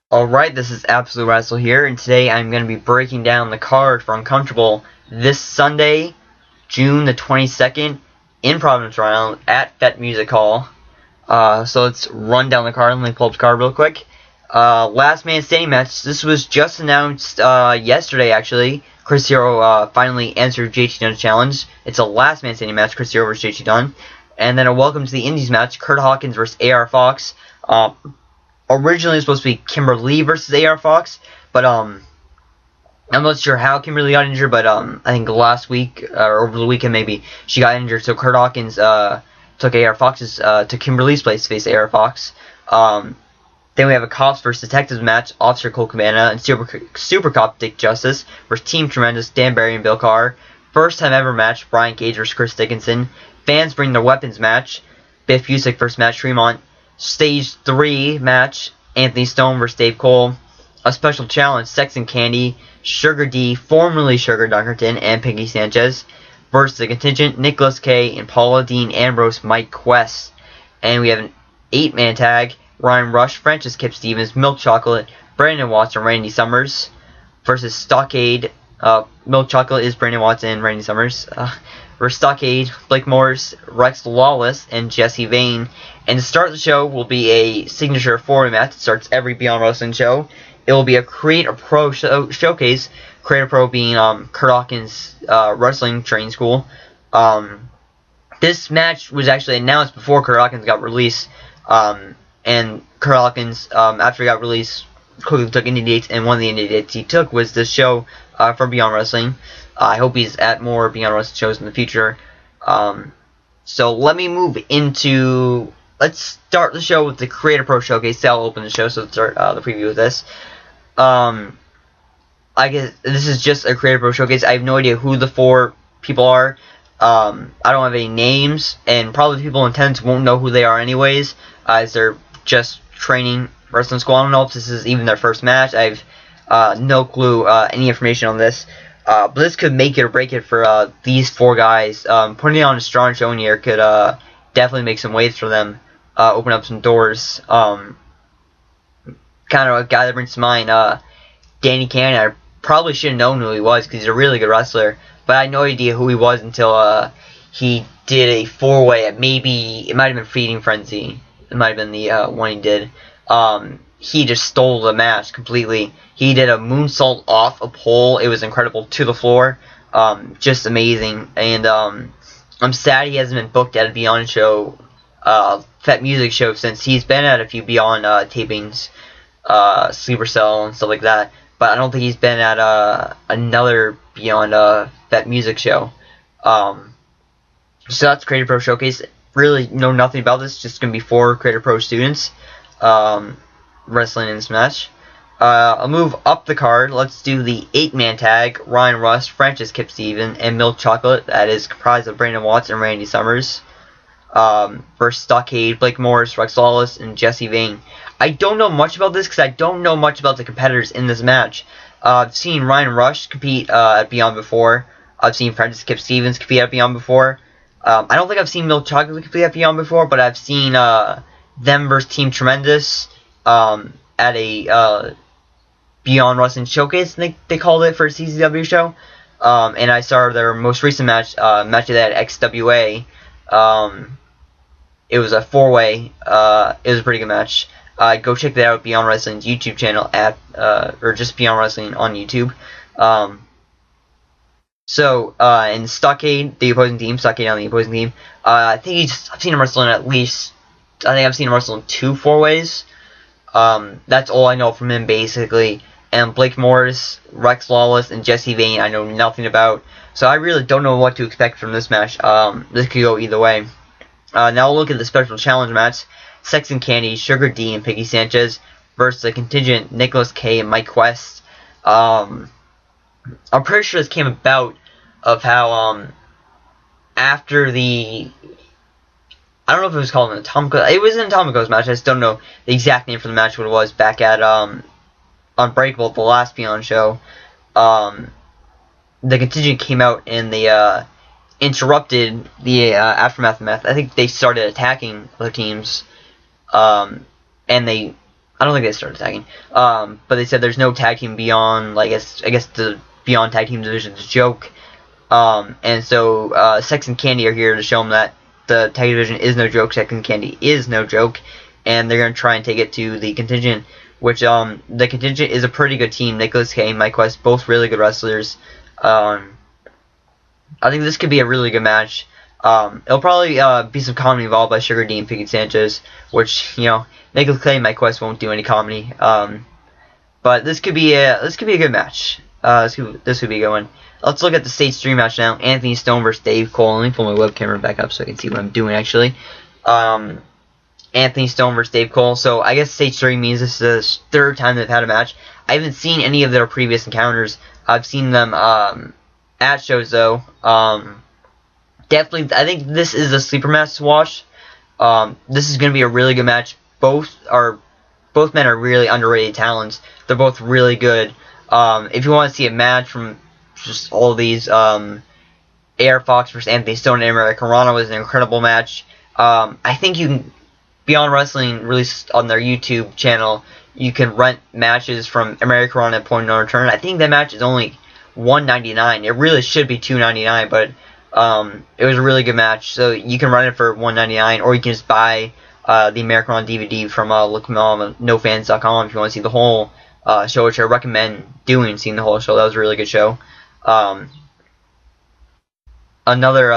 Alright, this is Absolute Wrestle here, and today I'm going to be breaking down the card for Uncomfortable this Sunday, June the 22nd, in Providence, Rhode Island, at Fete Music Hall. So let's run down the card. Let me pull up the card real quick. Last Man Standing match. This was just announced yesterday, actually. Chris Hero finally answered JT Dunn's challenge. It's a Last Man Standing match, Chris Hero versus JT Dunn. And then a Welcome to the Indies match, Kurt Hawkins versus AR Fox. Originally it was supposed to be Kimberly versus AR Fox, but I'm not sure how Kimberly got injured, but I think last week or over the weekend maybe she got injured, so Kurt Hawkins took Kimberly's place to face AR Fox. Then we have a Cops versus Detectives match, Officer Cole Cabana and Super Cop Dick Justice versus Team Tremendous, Dan Barry and Bill Carr. First time ever match, Brian Cage versus Chris Dickinson. Fans bring their weapons match, Biff Busick versus Matt Tremont. Stage 3 match, Anthony Stone versus Dave Cole. A special challenge, Sex and Candy, Sugar D, formerly Sugar Dunkerton, and Pinky Sanchez versus the contingent, Nicholas K. and Paula Dean Ambrose, Mike Quest. And we have an 8-man tag, Ryan Rush, Francis Kip Stevens, Milk Chocolate, Brandon Watson, Randy Summers versus Stockade. Milk Chocolate is Brandon Watson and Randy Summers. Versus Stockade, Blake Morris, Rex Lawless, and Jesse Vane. And to start the show will be a signature 4-way match that starts every Beyond Wrestling show. It will be a Create a Pro showcase. Create a Pro being Kurt Hawkins' wrestling training school. This match was actually announced before Kurt Hawkins got released. And Kurt Hawkins, after he got released, quickly took indie dates, and one of the indie dates he took was this show for Beyond Wrestling. I hope he's at more Beyond Wrestling shows in the future. So let me move into... Let's start the show with the Create a Pro Showcase. I'll open the show, so let's start the preview with this. I guess this is just a Create a Pro Showcase. I have no idea who the 4 people are. I don't have any names, and probably people in attendance won't know who they are anyways, as they're just training wrestling school. I don't know if this is even their first match. I have no clue any information on this. But this could make it or break it for these 4 guys. Putting it on a strong showing here could definitely make some waves for them. Open up some doors. Kind of a guy that brings to mind, Danny Cannon. I probably should have known who he was because he's a really good wrestler. But I had no idea who he was until he did a 4-way at it might have been Feeding Frenzy. It might have been the one he did. He just stole the match completely. He did a moonsault off a pole. It was incredible, to the floor. Just amazing. And I'm sad he hasn't been booked at a Beyond show, Fete Music show, since he's been at a few Beyond tapings, Sleeper Cell and stuff like that. But I don't think he's been at another Beyond Fete Music show. So that's Create a Pro Showcase. Really know nothing about this. Just gonna be 4 Create a Pro students wrestling in this match. I'll move up the card. Let's do the 8-man tag. Ryan Rush, Francis Kip Stevens, and Milk Chocolate. That is comprised of Brandon Watts and Randy Summers. Versus Stockade, Blake Morris, Rex Lawless, and Jesse Vane. I don't know much about this because I don't know much about the competitors in this match. I've seen Ryan Rush compete at Beyond before. I've seen Francis Kip Stevens compete at Beyond before. I don't think I've seen Milk Chocolate compete at Beyond before, but I've seen them versus Team Tremendous at a Beyond Wrestling Showcase, I think they called it, for a CZW show. And I saw their most recent match of that at XWA. It was a 4-way. It was a pretty good match. Go check that out, Beyond Wrestling's YouTube channel or just Beyond Wrestling on YouTube. In Stockade, the opposing team, I think I've seen him wrestling I've seen him wrestle in 2 4-ways. That's all I know from him, basically. And Blake Morris, Rex Lawless, and Jesse Vane I know nothing about. So I really don't know what to expect from this match. This could go either way. Now we'll look at the special challenge match. Sex and Candy, Sugar D, and Piggy Sanchez versus the contingent, Nicholas K. and Mike Quest. I'm pretty sure this came about of how after the... I don't know if it was called an Atomico. It was an Atomico's match. I just don't know the exact name for the match, what it was, back at Unbreakable, the last Beyond show. The contingent came out and they interrupted the Aftermath match. I think they started attacking other teams, and they I don't think they started tagging. But they said there's no tag team beyond, like, I guess the beyond tag team division is a joke. And so Sex and Candy are here to show them that the tag division is no joke. Sex and Candy is no joke, and they're gonna try and take it to the Contingent, which the Contingent is a pretty good team. Nicholas K and Mike West, both really good wrestlers. I think this could be a really good match. It'll probably be some comedy involved by Sugar D and Piggy Sanchez, which, you know, Nicholas Clay and Mike West won't do any comedy. But this could be a good match. This could be a good one. Let's look at the Stage 3 match now. Anthony Stone versus Dave Cole. Let me pull my webcam back up so I can see what I'm doing, actually. Anthony Stone versus Dave Cole. So I guess Stage 3 means this is the third time they've had a match. I haven't seen any of their previous encounters. I've seen them at shows, though. Definitely, I think this is a sleeper match to watch. This is going to be a really good match. Both men are really underrated talents. They're both really good. If you want to see a match from just all of these, AR Fox versus Anthony Stone and American Rana was an incredible match. I think you can, Beyond Wrestling released on their YouTube channel, you can rent matches from American Rana at Point of No Return. I think that match is only $199. It really should be $299, but it was a really good match. So you can rent it for $199, or you can just buy the American Rana DVD from NoFans.com if you want to see the whole show, which I recommend seeing the whole show. That was a really good show. Another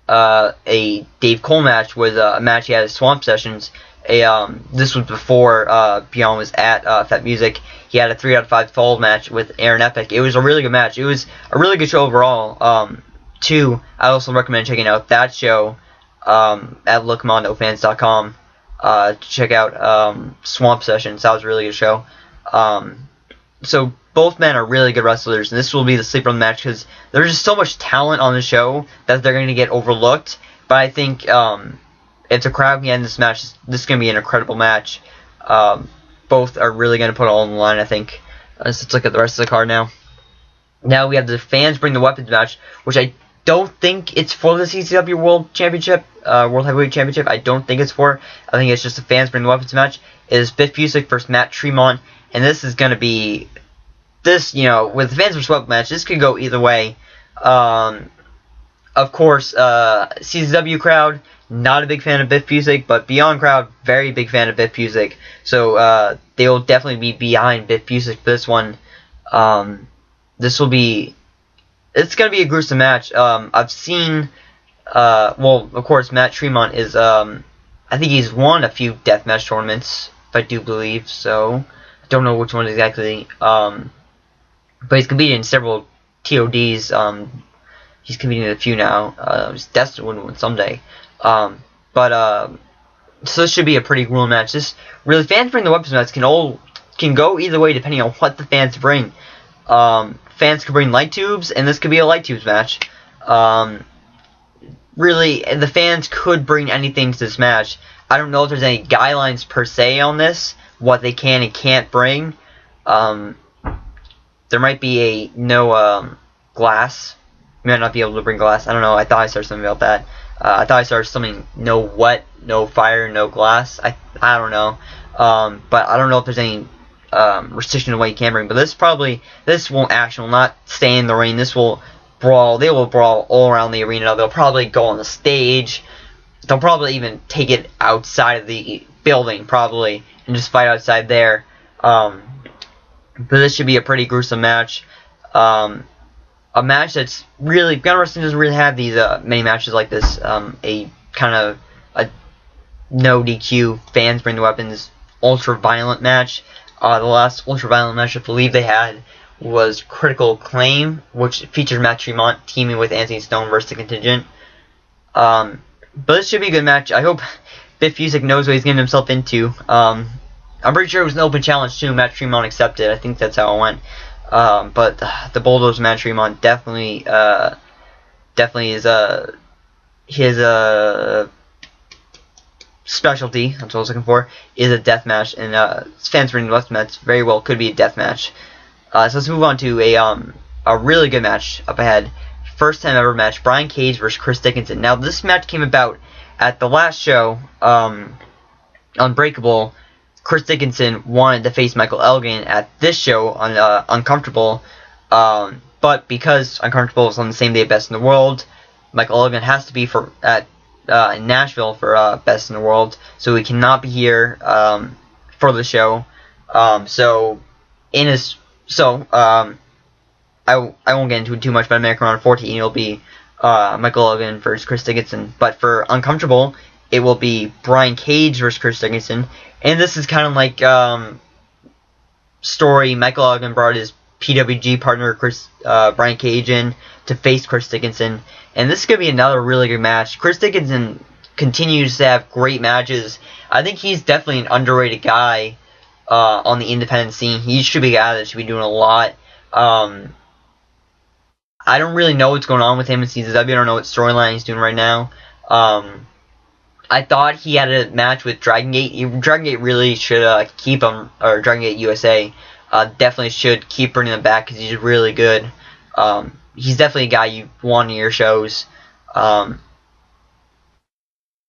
a Dave Cole match was a match he had at Swamp Sessions. This was before Beyond was at Fat Music. He had a 3 out of 5 fall match with Aaron Epic. It was a really good match. It was a really good show overall. I also recommend checking out that show at lookmondofans.com. Check out Swamp Sessions. That was a really good show. So both men are really good wrestlers, and this will be the sleeper match because there's just so much talent on the show that they're going to get overlooked. But I think if the crowd can get in this match, this is going to be an incredible match. Both are really going to put all on the line, I think. Let's look at the rest of the card now. Now we have the Fans Bring the Weapons match, which I don't think it's for the CCW World Championship, World Heavyweight Championship. I don't think it's for. I think it's just the Fans Bring the Weapons match. It is Biff Busick versus Matt Tremont, and this is going to be with the Fans versus Weapons match. This could go either way. Of course, CCW crowd, not a big fan of Biff Busick, but Beyond crowd, very big fan of Biff Busick. So they will definitely be behind Biff Busick for this one. It's going to be a gruesome match. I've seen, of course, Matt Tremont is, I think he's won a few deathmatch tournaments, if I do believe so. I don't know which one exactly. But he's competed in several TODs. He's competing in a few now. He's destined to win someday. So this should be a pretty grueling match. This really, Fans Bring the Weapons match can go either way depending on what the fans bring. Fans could bring light tubes, and this could be a light tubes match. Really, the fans could bring anything to this match. I don't know if there's any guidelines per se on this, what they can and can't bring. There might be no glass. You might not be able to bring glass. I don't know. I thought I saw something about that. I thought I saw something, no wet, no fire, no glass. I don't know. But I don't know if there's any restriction to what you can bring. But this will not stay in the ring. This will brawl. They will brawl all around the arena. They'll probably go on the stage. They'll probably even take it outside of the building, probably, and just fight outside there. But this should be a pretty gruesome match. A match that's really, Gun Wrestling doesn't really have these many matches like this. A kind of a no DQ, Fans Bring the Weapons, ultra violent match. The last ultra violent match I believe they had was Critical Acclaim, which featured Matt Tremont teaming with Anthony Stone versus the Contingent. But this should be a good match. I hope Biff Busick knows what he's getting himself into. I'm pretty sure it was an open challenge too. Matt Tremont accepted. I think that's how it went. But the Bulldozer Matt Tremont definitely is his specialty. That's what I was looking for. Is a death match, and Fans Bring the Weapons match very well could be a death match. So let's move on to a really good match up ahead. First time ever match: Brian Cage versus Chris Dickinson. Now this match came about at the last show, Unbreakable. Chris Dickinson wanted to face Michael Elgin at this show on Uncomfortable, but because Uncomfortable is on the same day Best in the World, Michael Elgin has to be in Nashville for Best in the World, so he cannot be here for the show. I won't get into it too much, but American Round 14 it'll be Michael Elgin versus Chris Dickinson. But for Uncomfortable, it will be Brian Cage versus Chris Dickinson. And this is kind of like story. Michael Elgin brought his PWG partner Brian Cage in to face Chris Dickinson. And this is going to be another really good match. Chris Dickinson continues to have great matches. I think he's definitely an underrated guy on the independent scene. He should be a guy that should be doing a lot. I don't really know what's going on with him in CZW. I don't know what storyline he's doing right now. I thought he had a match with Dragon Gate. Dragon Gate really should keep him, or Dragon Gate USA definitely should keep bringing him back because he's really good. He's definitely a guy you want in your shows. But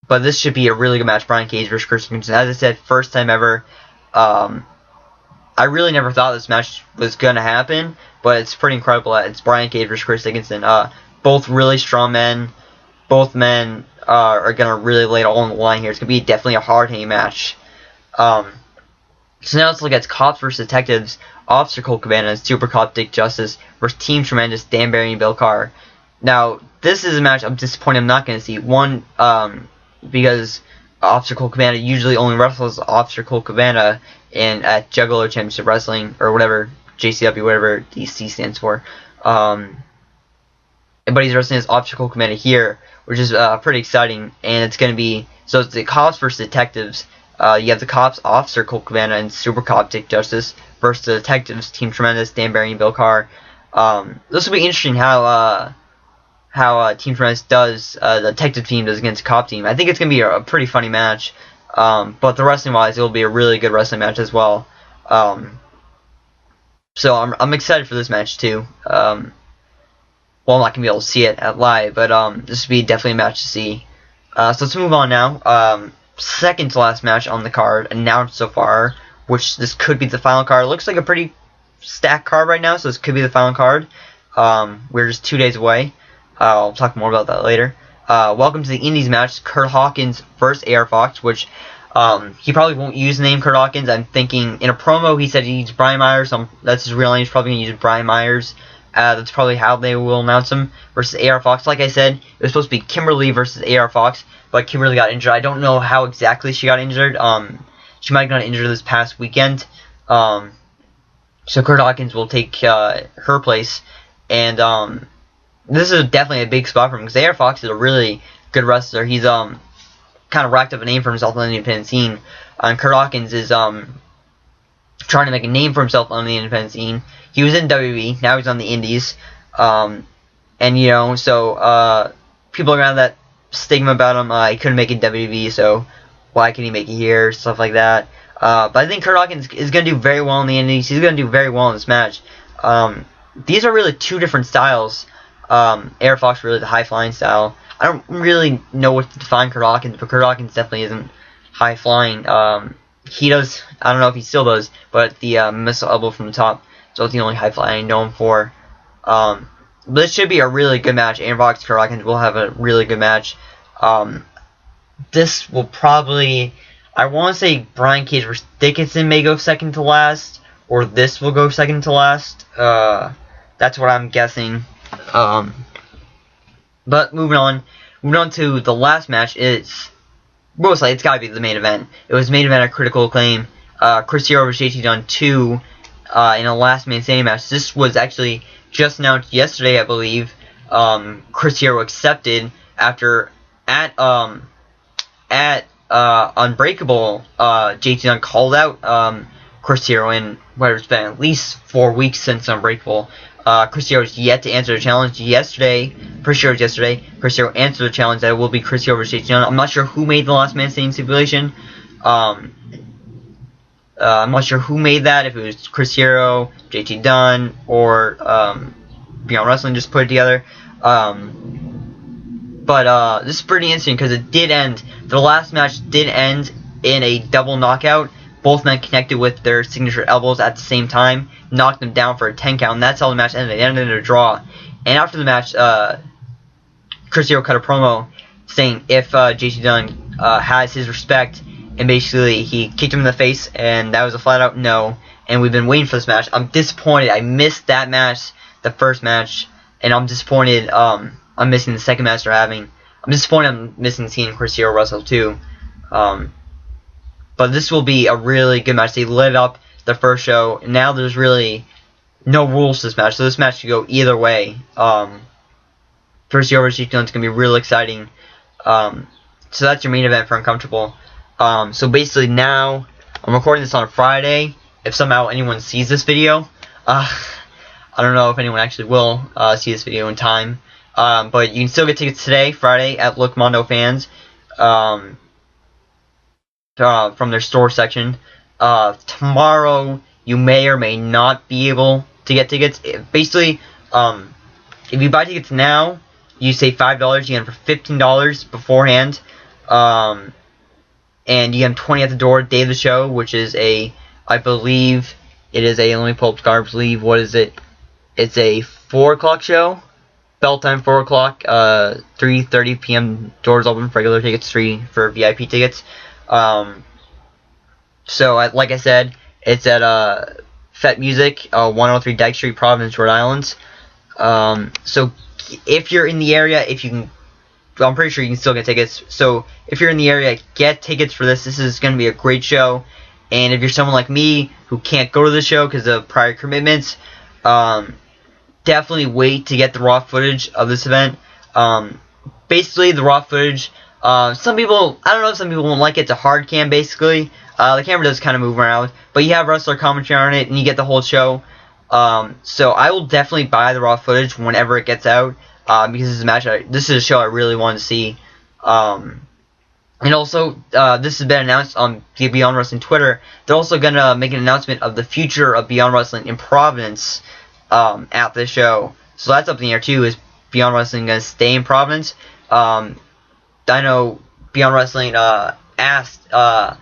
this should be a really good match. Brian Cage versus Chris Dickinson. As I said, first time ever. I really never thought this match was going to happen, but it's pretty incredible that it's Brian Cage versus Chris Dickinson. Both really strong men. Both men are going to really lay it all on the line here. It's going to be definitely a hard-hitting match. So now let's look at Cops versus Detectives. Officer Colt Cabana and Super Cop Dick Justice versus Team Tremendous Dan Barry and Bill Carr. Now, this is a match I'm disappointed I'm not going to see. One, because Officer Colt Cabana usually only wrestles Officer Colt Cabana at Juggalo Championship Wrestling, or whatever, JCW, whatever DC stands for. But he's wrestling as Officer Colt Cabana here, which is pretty exciting, and it's going to be, so it's the Cops versus Detectives. You have the Cops, Officer Colt Cabana and Super Cop Dick Justice, versus the Detectives, Team Tremendous, Dan Barry and Bill Carr. This will be interesting how Team Tremendous does, the Detective team does against the Cop team. I think it's going to be a pretty funny match. But the wrestling-wise, it will be a really good wrestling match as well. So I'm excited for this match too. Well, I'm not gonna be able to see it at live, but this will be definitely a match to see. So let's move on now. Second to last match on the card announced so far, which this could be the final card. It looks like a pretty stacked card right now, so this could be the final card. We're just 2 days away. I'll talk more about that later. Welcome to the Indies match, Kurt Hawkins versus AR Fox, which he probably won't use the name Kurt Hawkins. I'm thinking in a promo he said he used Brian Myers. That's his real name. He's probably going to use Brian Myers. That's probably how they will announce him versus AR Fox. Like I said, it was supposed to be Kimberly versus AR Fox, but Kimberly got injured. I don't know how exactly she got injured. She might have gotten injured this past weekend. So Kurt Hawkins will take her place, and this is definitely a big spot for him because AR Fox is a really good wrestler. He's kind of racked up a name for himself on the independent scene. And Kurt Hawkins is trying to make a name for himself on the independent scene. He was in WWE, now he's on the Indies. And you know, so people around that stigma about him, he couldn't make it in WWE, so why can he make it here? Stuff like that. But I think Kurt Hawkins is going to do very well in the Indies. He's going to do very well in this match. These are really two different styles. AR Fox really the high flying style. I don't really know what to define Kurt Hawkins, but Kurt Hawkins definitely isn't high flying. He does, I don't know if he still does, but the missile elbow from the top is the only high flying I know him for. But this should be a really good match. AR Fox, Kurt Hawkins will have a really good match. This will probably, I want to say Brian Cage versus Dickinson may go second to last, or this will go second to last. That's what I'm guessing. But moving on to the last match. It's most likely it's got to be the main event. It was main event at Critical Acclaim. Chris Hero versus JT Dunn 2 in a last man standing match. This was actually just announced yesterday, I believe. Chris Hero accepted after at Unbreakable. JT Dunn called out Chris Hero in what it's been at least 4 weeks since Unbreakable. Chris Hero has yet to answer the challenge. Yesterday, Chris Hero answered the challenge that it will be Chris Hero versus JT Dunn. I'm not sure who made the last man standing stipulation. I'm not sure who made that, if it was Chris Hero, JT Dunn, or Beyond Wrestling just put it together. But this is pretty interesting because it did end. The last match did end in a double knockout Both men connected with their signature elbows at the same time, knocked them down for a 10 count, and that's how the match ended. It ended in a draw. And after the match, Chris Hero cut a promo saying if JC Dunn has his respect, and basically he kicked him in the face, and that was a flat out no. And we've been waiting for this match. I'm disappointed. I missed that match, the first match, and I'm disappointed. I'm missing the second match they're having. I'm disappointed I'm missing seeing Chris Hero wrestle too. But this will be a really good match. They lit up the first show, and now there's really no rules to this match, so this match could go either way. Chris Hero versus JC Dunn is going to be real exciting. So that's your main event for Uncomfortable. So basically now, I'm recording this on Friday. If somehow anyone sees this video, I don't know if anyone actually will see this video in time. But you can still get tickets today, Friday, at Look Mondo Fans. From their store section. Tomorrow you may or may not be able to get tickets. Basically, if you buy tickets now, you save $5. You get them for $15 beforehand, and you get them $20 at the door day of the show, which is I believe it is a. Let me pull up Scarves Leave. What is it? It's a 4 o'clock show. Bell time 4 o'clock. 3:30 p.m. doors open for regular tickets. 3 for VIP tickets. So like I said, it's at Fet Music, 103 Dyke Street, Providence, Rhode Island. So if you're in the area, if you can, I'm pretty sure you can still get tickets. So if you're in the area, get tickets for this. This is going to be a great show. And if you're someone like me who can't go to the show because of prior commitments, definitely wait to get the raw footage of this event. Basically, the raw footage. Some people, I don't know if some people won't like it. It's a hard cam, basically. The camera does kind of move around, but you have wrestler commentary on it, and you get the whole show. So I will definitely buy the raw footage whenever it gets out, because this is a show I really want to see. And also, this has been announced on the Beyond Wrestling Twitter. They're also gonna make an announcement of the future of Beyond Wrestling in Providence at the show. So that's up in the air too. Is Beyond Wrestling gonna stay in Providence? I know Beyond Wrestling asked a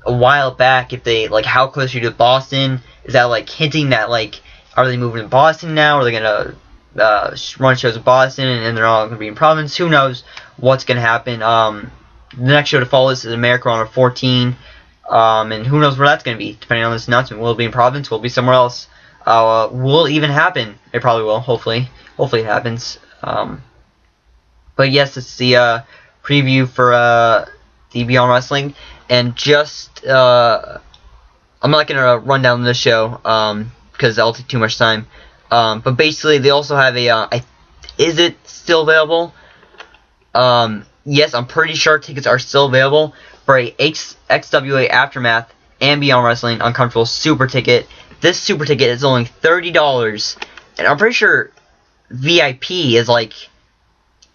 while back if they, like, how close are you to Boston? Is that, like, hinting that, like, are they moving to Boston now? Are they going to run shows in Boston and they're all going to be in Providence? Who knows what's going to happen? The next show to follow this is America on 14. And who knows where that's going to be, depending on this announcement. Will it be in Providence? Will it be somewhere else? Will it even happen? It probably will, hopefully. Hopefully it happens. But yes, it's the preview for the Beyond Wrestling, and just I'm not gonna run down this show because that'll take too much time. But basically, they also have a is it still available? Yes, I'm pretty sure tickets are still available for a XWA Aftermath and Beyond Wrestling Uncomfortable Super Ticket. This Super Ticket is only $30, and I'm pretty sure VIP is like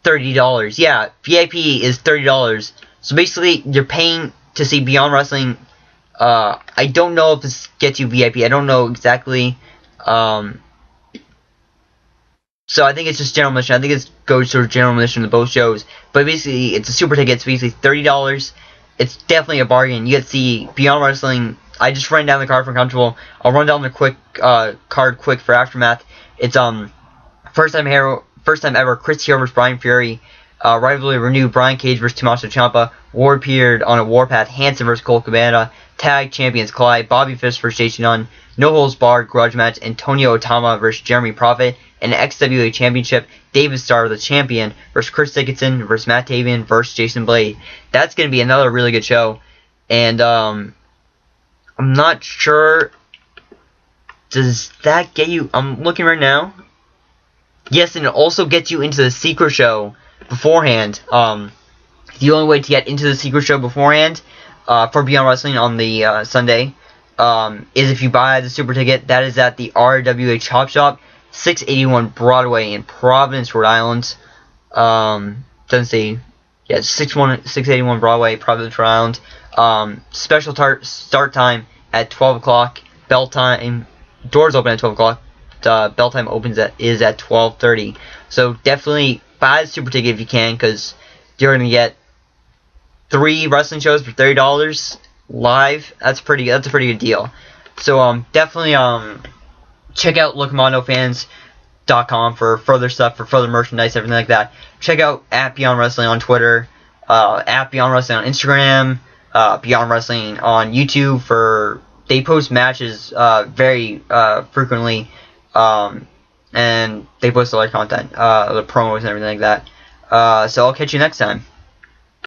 $30. Yeah, VIP is $30. So basically, you're paying to see Beyond Wrestling. I don't know if this gets you VIP. I don't know exactly. So I think it's just general admission. I think it goes to general admission to both shows. But basically, it's a super ticket. It's basically $30. It's definitely a bargain. You get to see Beyond Wrestling. I just ran down the card for Uncomfortable. I'll run down the card quick for Aftermath. It's first time ever Chris Hero vs Brian Fury. Rivalry renewed. Brian Cage vs Tommaso Ciampa. War period on a warpath. Hanson vs Colt Cabana. Tag champions Collide. Bobby Fish vs JC Dunn. No holds barred grudge match. Antonio Otama vs Jeremy Prophet. And XWA Championship. David Starr, the champion, versus Chris Dickinson versus Matt Tavian versus Jason Blade. That's going to be another really good show. And I'm not sure. Does that get you? I'm looking right now. Yes, and it also gets you into the secret show beforehand. The only way to get into the secret show beforehand for Beyond Wrestling on the Sunday is if you buy the super ticket. That is at the RWA Chop Shop, 681 Broadway in Providence, Rhode Island. Doesn't say. Yeah, 681 Broadway, Providence, Rhode Island. Special start time at 12 o'clock. Bell time. Doors open at 12 o'clock. Bell time is at 12:30. So definitely buy the super ticket if you can, because you're gonna get 3 wrestling shows for $30, live. That's a pretty good deal. So definitely check out LocomondoFans.com for further stuff, for further merchandise, everything like that. Check out at Beyond Wrestling on Twitter, at Beyond Wrestling on Instagram, Beyond Wrestling on YouTube. They post matches very frequently, and they post a lot of content, the promos and everything like that. So I'll catch you next time.